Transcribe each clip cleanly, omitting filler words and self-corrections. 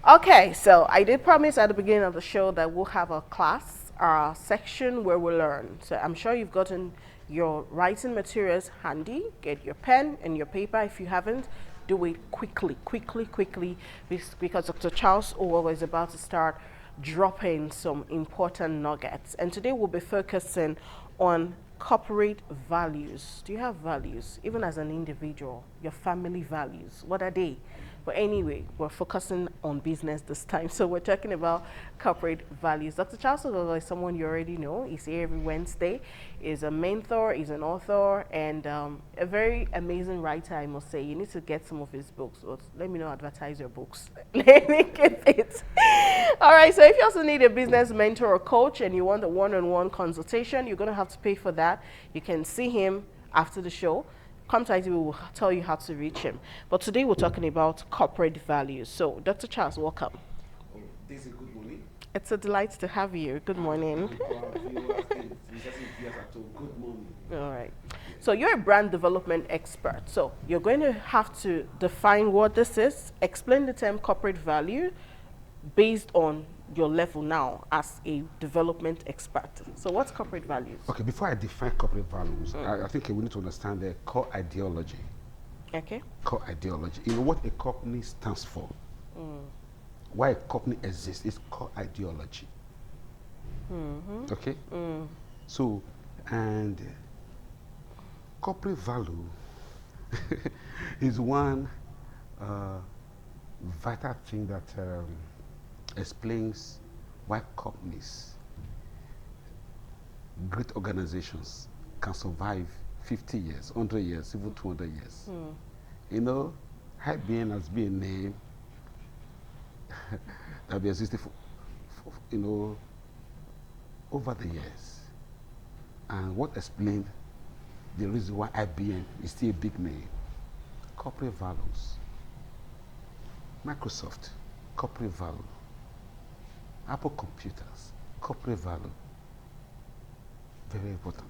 Okay, so I did promise at the beginning of the show that we'll have a class, section where we learn. So I'm sure you've gotten your writing materials handy. Get your pen and your paper if you haven't. Do it quickly, quickly, quickly, because Dr. Charles Owell is about to start dropping some important nuggets. And today we'll be focusing on corporate values. Do you have values, even as an individual? Your family values, what are they? But anyway, we're focusing on business this time. So we're talking about corporate values. Dr. Charles Ogogo is someone you already know. He's here every Wednesday. He's a mentor, he's an author, and a very amazing writer, I must say. You need to get some of his books. But let me not advertise your books. Let me get it. All right, so if you also need a business mentor or coach and you want a one-on-one consultation, you're going to have to pay for that. You can see him after the show. Come to IT, we will tell you how to reach him. But today we're talking about corporate values. So, Dr. Charles, welcome. Oh, this is good morning. It's a delight to have you. Good morning. Good morning. All right. So, you're a brand development expert. So, you're going to have to define what this is, explain the term corporate value based on your level now as a development expert. So what's corporate values? Okay, before I define corporate values, I think we need to understand the core ideology. Okay. Core ideology. You know what a company stands for. Why a company exists is core ideology. Okay? So, and corporate value is one vital thing that explains why companies, great organizations, can survive 50 years, 100 years, even 200 years. You know, IBM has been a name that has existed for, you know, over the years. And what explained the reason why IBM is still a big name? Corporate values. Microsoft, corporate value. Apple computers, corporate value, very important.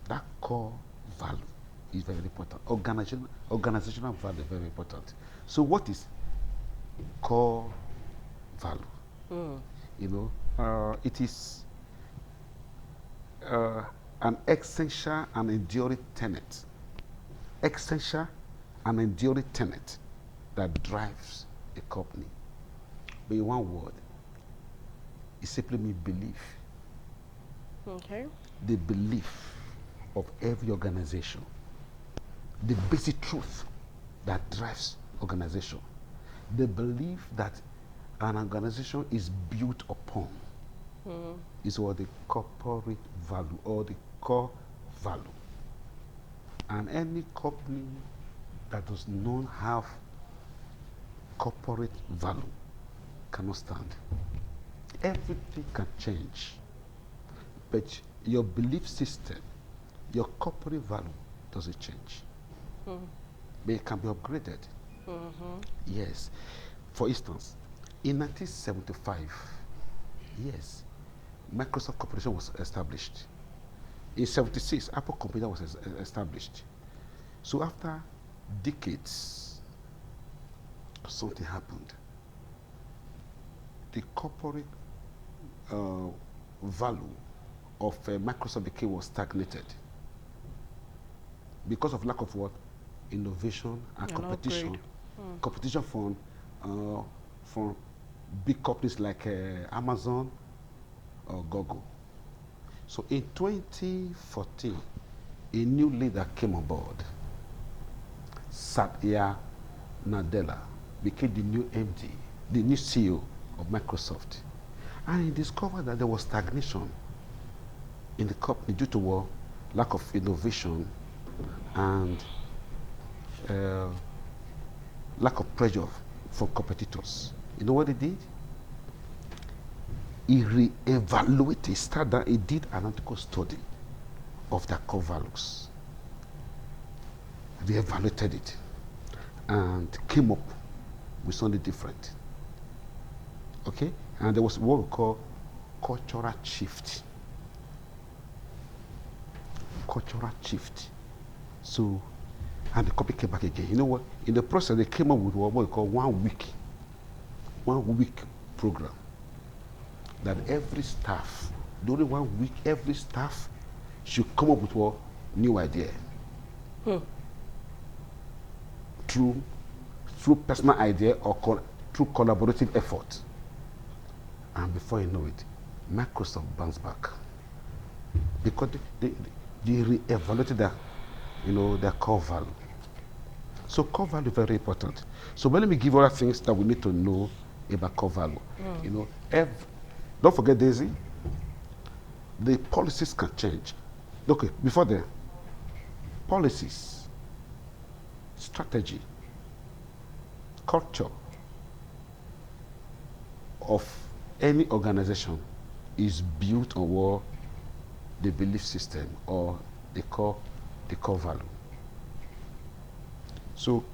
That core value is very important. Organizational value is very important. So what is core value? You know, it is an essential and enduring tenet. Essential and enduring tenet that drives a company. But in one word, it simply means belief. Okay. The belief of every organization. The basic truth that drives organization. The belief that an organization is built upon is what the corporate value or the core value. And any company that does not have corporate value cannot stand. Everything can change, but your belief system, your corporate value doesn't change. But it can be upgraded. Yes. For instance, in 1975, yes, Microsoft Corporation was established. In 76, Apple Computer was established. So after decades, something happened. The corporate value of Microsoft was stagnated because of lack of what? Innovation and competition. Competition from big companies like Amazon or Google. So in 2014, a new leader came on board. Satya Nadella became the new MD, the new CEO of Microsoft. And he discovered that there was stagnation in the company due to lack of innovation and lack of pressure from competitors. You know what he did? He re-evaluated, he did an analytical study of their core values. They evaluated it and came up with something different. Okay? And there was what we call cultural shift. Cultural shift. So, and the copy came back again. You know what? In the process, they came up with what we call 1 week 1 week program that every staff, during 1 week, every staff should come up with a new idea. Through personal idea or through collaborative effort. And before you know it, Microsoft bounced back. Because they re-evaluated their core value. So core value is very important. So let me give you other things that we need to know about core value. Don't forget, Daisy, the policies can change. Okay, before the policies, strategy, culture of any organization is built on what the belief system or the core value. So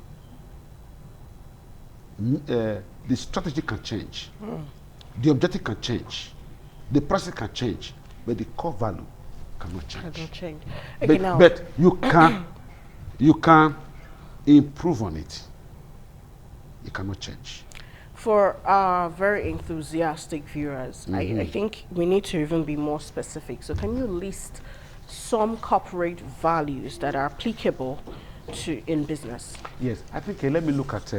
the strategy can change, the objective can change, the process can change, but the core value cannot change. Cannot change. Okay, but you can improve on it. It cannot change. For our very enthusiastic viewers, I think we need to even be more specific. So can you list some corporate values that are applicable to in business? Yes, I think let me look at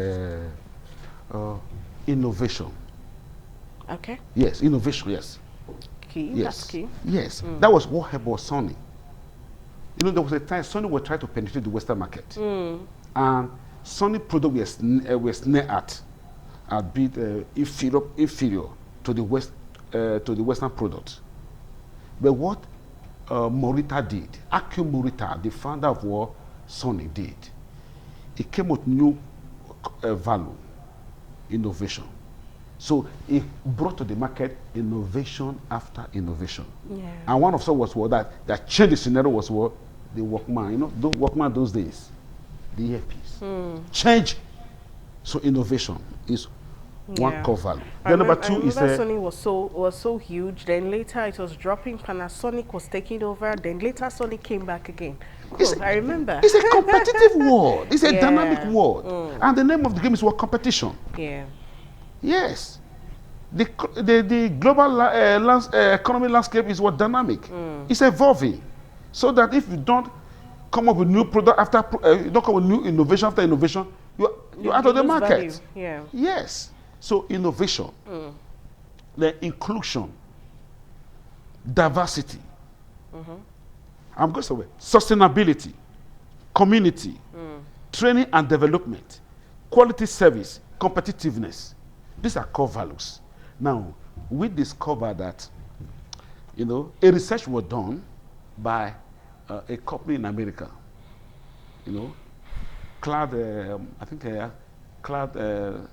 innovation. Okay. Yes, innovation, yes. Key, yes. That's key. Yes, that was what happened with Sony. There was a time Sony was trying to penetrate the Western market. And Sony product was snared at being inferior to the Western product. But what Morita did, Akio Morita, the founder of what Sony did, he came with new value, innovation. So he brought to the market innovation after innovation. Yeah. And one of them was what that changed the scenario was what the Walkman, the Walkman those days, the earpiece. Change. So innovation is one core value. Then number two is Sony was so huge. Then later it was dropping. Panasonic was taking over. Then later Sony came back again. Cool, I remember. It's a competitive world. It's a dynamic world. And the name of the game is what competition. Yeah. Yes. The global economy landscape is what dynamic. It's evolving. So that if you don't come up with new product after you don't come with new innovation after innovation, you're out of the market. Value. Yeah. Yes. So innovation, the inclusion, diversity. I'm going somewhere. Sustainability, community, training and development, quality service, competitiveness. These are core values. Now, we discovered that, a research was done by a company in America, Cloud, I think Cloud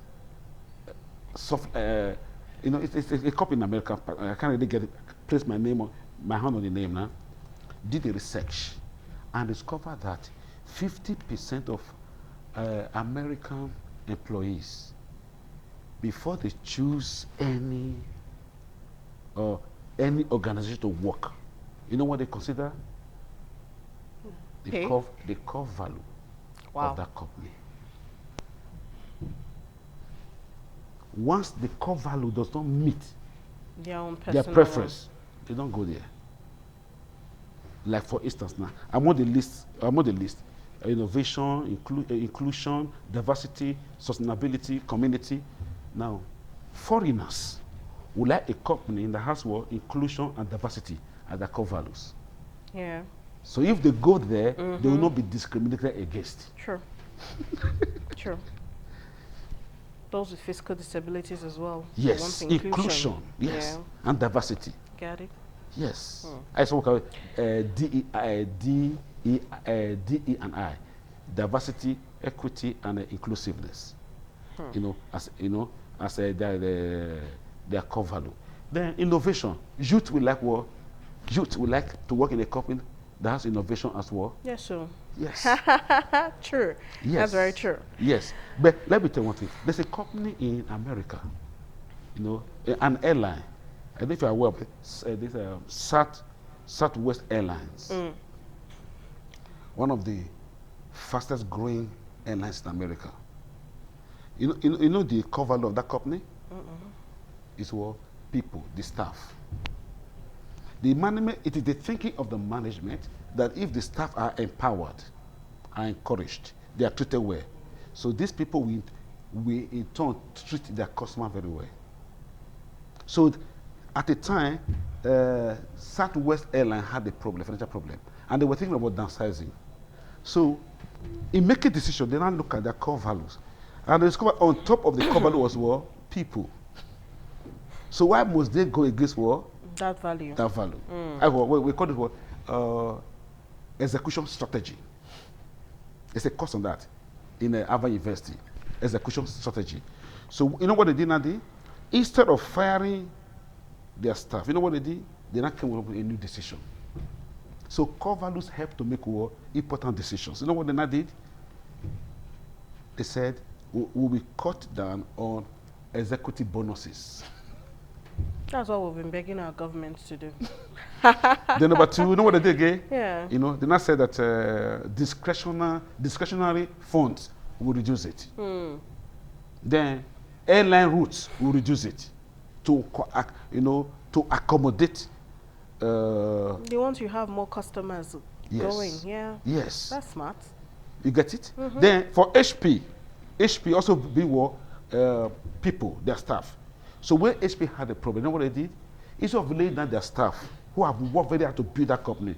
soft, it's a company in America. I can't really place my hand on the name now. Did a research and discovered that 50% of American employees, before they choose any organization to work, you know what they consider? The core value of that company. Once the core value does not meet their preference, they don't go there. Like for instance, now I'm on the list. Innovation, inclusion, diversity, sustainability, community. Now, foreigners would like a company in the house where inclusion and diversity are their core values. Yeah. So if they go there, they will not be discriminated against. True. True. Those with physical disabilities as well. Yes, inclusion. Yes, and diversity. Got it. Yes. I also work out D, E, and I. Diversity, equity, and inclusiveness. As their core value. Then innovation. Youth will like what? Youth will like to work in a company that has innovation as well. Yes, so. Yes. True. Yes. That's very true. Yes. But let me tell you one thing. There's a company in America, an airline. I don't know if you are aware of it. This Southwest Airlines. One of the fastest growing airlines in America. You know the core value of that company? is what? People, the staff. The management, it is the thinking of the management that if the staff are empowered, are encouraged, they are treated well. So these people will in turn treat their customer very well. So at the time, Southwest Airline had a problem, financial problem, and they were thinking about downsizing. So in making decisions, they now look at their core values. And they discovered on top of the core value was what? People. So why must they go against what? That value. That value. We call it what? Execution strategy. There's a course on that in Harvard University. Execution strategy. So you know what they did now? Instead of firing their staff, you know what they did? They now came up with a new decision. So core values help to make important decisions. You know what they now did? They said, we will cut down on executive bonuses. That's what we've been begging our government to do. Then number two, you know what they did again? Yeah. You know, they now said that discretionary funds will reduce it. Then airline routes will reduce it to accommodate. They want you have more customers going. Yeah. Yes. That's smart. You get it? Then for HP also be people, their staff. So when HP had a problem, you know what they did? Instead of laying down their staff, who have worked very hard to build that company,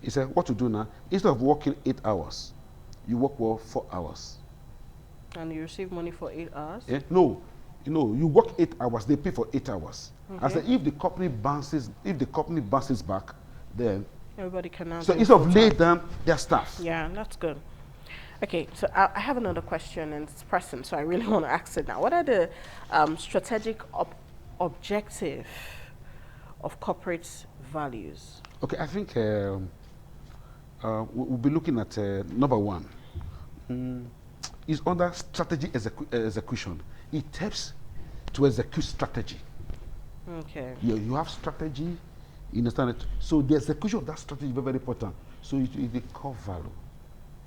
he said, what to do now? Instead of working 8 hours, you work 4 hours. And you receive money for 8 hours? Yeah? No. You work 8 hours, they pay for 8 hours. Okay. I said, if the company bounces back, then everybody can now. So instead of laying down their staff. Yeah, that's good. Okay, so I have another question, and it's pressing, so I really want to ask it now. What are the strategic objective of corporate values? Okay, I think we'll be looking at number one. Is under strategy execution. It helps to execute strategy. Okay. You have strategy, you understand it. So the execution of that strategy is very, very important. So it is the core value.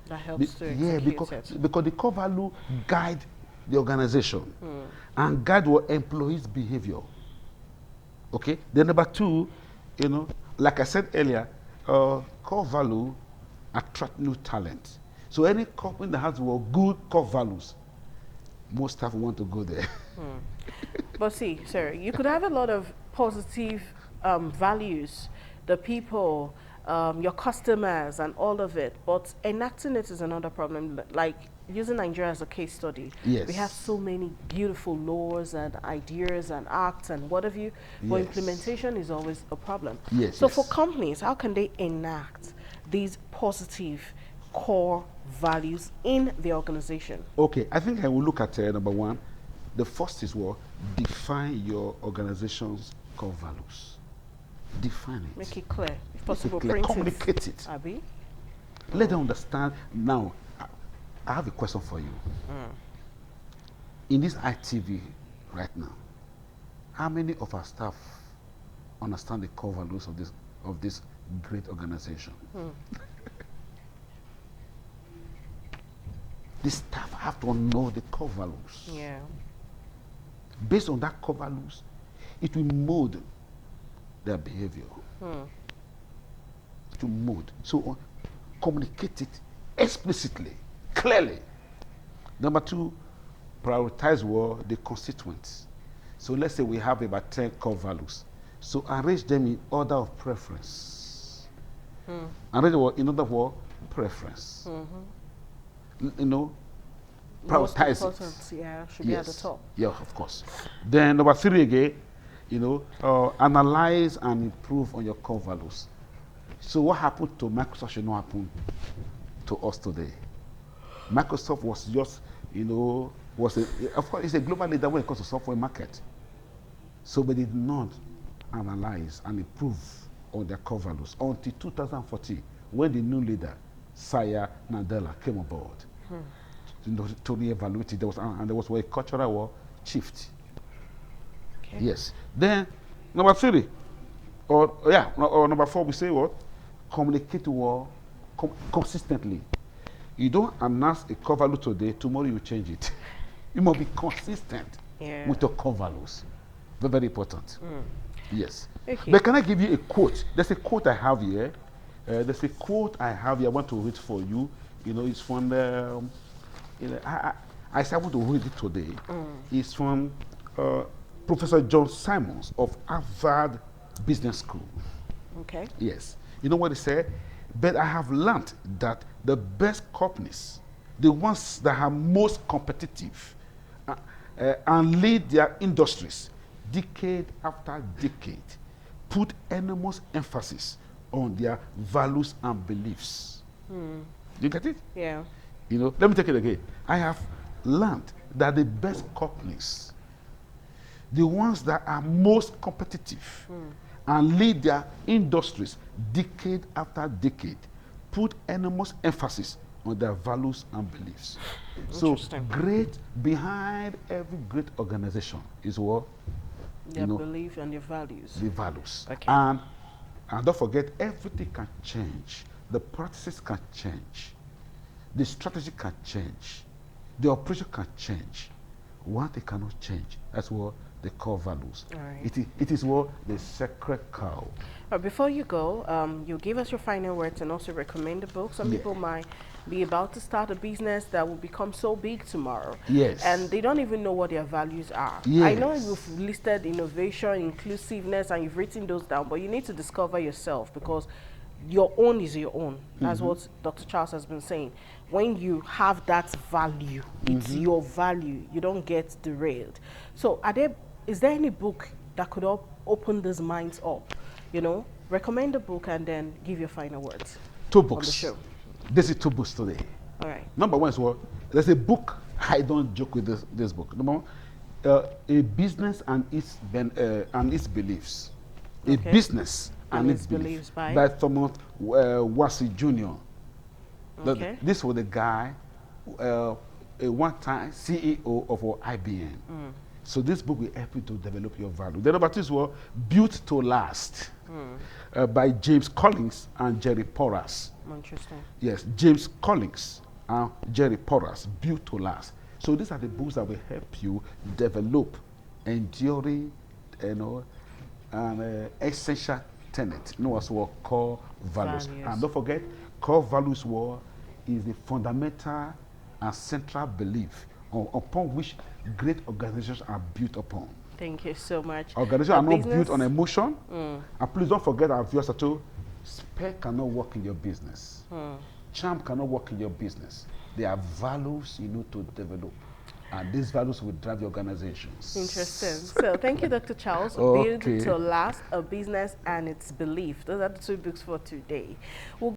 That helps to execute it. Because the core value guide the organization and guide what employees' behavior. Okay. Then number two, like I said earlier, core value attract new talent. So any company that has good core values, most staff want to go there. But see, sir, you could have a lot of positive values, the people, your customers, and all of it, but enacting it is another problem. Like using Nigeria as a case study, yes. We have so many beautiful laws and ideas and acts and what have you, but implementation is always a problem. Yes, so for companies, how can they enact these positive core values in the organization? Okay, I think I will look at number one. The first is define your organization's core values. Define it. Make it clear, if possible. Print it. Communicate it. Abi? Let them understand. Now, I have a question for you. In this ITV right now, how many of our staff understand the core values of this great organization? The staff have to know the core values. Yeah. Based on that core values, it will mold their behavior. It will mold. So communicate it explicitly, clearly. Number two, prioritize the constituents. So let's say we have about 10 core values. So arrange them in order of preference. Arrange in order of preference. Prioritize it. Yeah, should be at the top. Yeah, of course. Then number three again, analyze and improve on your core values. So what happened to Microsoft should not happen to us today. Microsoft was just, of course, it's a global leader when it comes to software market. So they did not analyze and improve on their core values until 2014, when the new leader, Satya Nadella, came aboard. To reevaluate it, there was a cultural shift. Okay. Yes. Then number three, or number four, we say communicate consistently. You don't announce a core value today, tomorrow you change it. You must be consistent with your core values. Very, very important. Yes. Okay. But can I give you a quote? There's a quote I have here. There's a quote I have here. I want to read for you. You know, it's from I said I want to read it today. It's from Professor John Simons of Harvard Business School. Okay. Yes. You know what he said? But I have learned that the best companies, the ones that are most competitive and lead their industries decade after decade, put enormous emphasis on their values and beliefs. You get it? Yeah. You know, let me take it again. I have learned that the best companies, the ones that are most competitive and lead their industries decade after decade, put enormous emphasis on their values and beliefs. So great, behind every great organization is what? Their belief and their values. The values. Okay. And don't forget, everything can change. The practices can change. The strategy can change. The operation can change. One thing cannot change. That's what the core values. All right. It is what the sacred cow. Before you go, you give us your final words and also recommend a book. Some people might be about to start a business that will become so big tomorrow. Yes. And they don't even know what their values are. Yes. I know you've listed innovation, inclusiveness, and you've written those down, but you need to discover yourself, because your own is your own. That's what Dr. Charles has been saying. When you have that value, it's your value. You don't get derailed. So is there any book that could open these minds up? You know, recommend a book and then give your final words. 2 books. On the show. This is 2 books today. All right. Number 1 is what? There's a book, I don't joke with this book. Number 1, A Business and Its Beliefs. A Business and Its Beliefs by Thomas Wassi Jr. This was the guy, a one-time CEO of IBM. So this book will help you to develop your value. The number 2 is what? Built to Last by James Collins and Jerry Porras. Interesting. Yes, James Collins and Jerry Porras, Built to Last. So these are the books that will help you develop enduring, and essential tenet, as what core values. And don't forget, core values is the fundamental and central belief upon which great organizations are built upon. Thank you so much. Organizations are not built on emotion. And please don't forget, our viewers too, spec cannot work in your business. Charm cannot work in your business. There are values you need to develop. And these values will drive your organizations. Interesting. So thank you, Dr. Charles. Build to Last, A Business and Its Belief. Those are the 2 books for today. We'll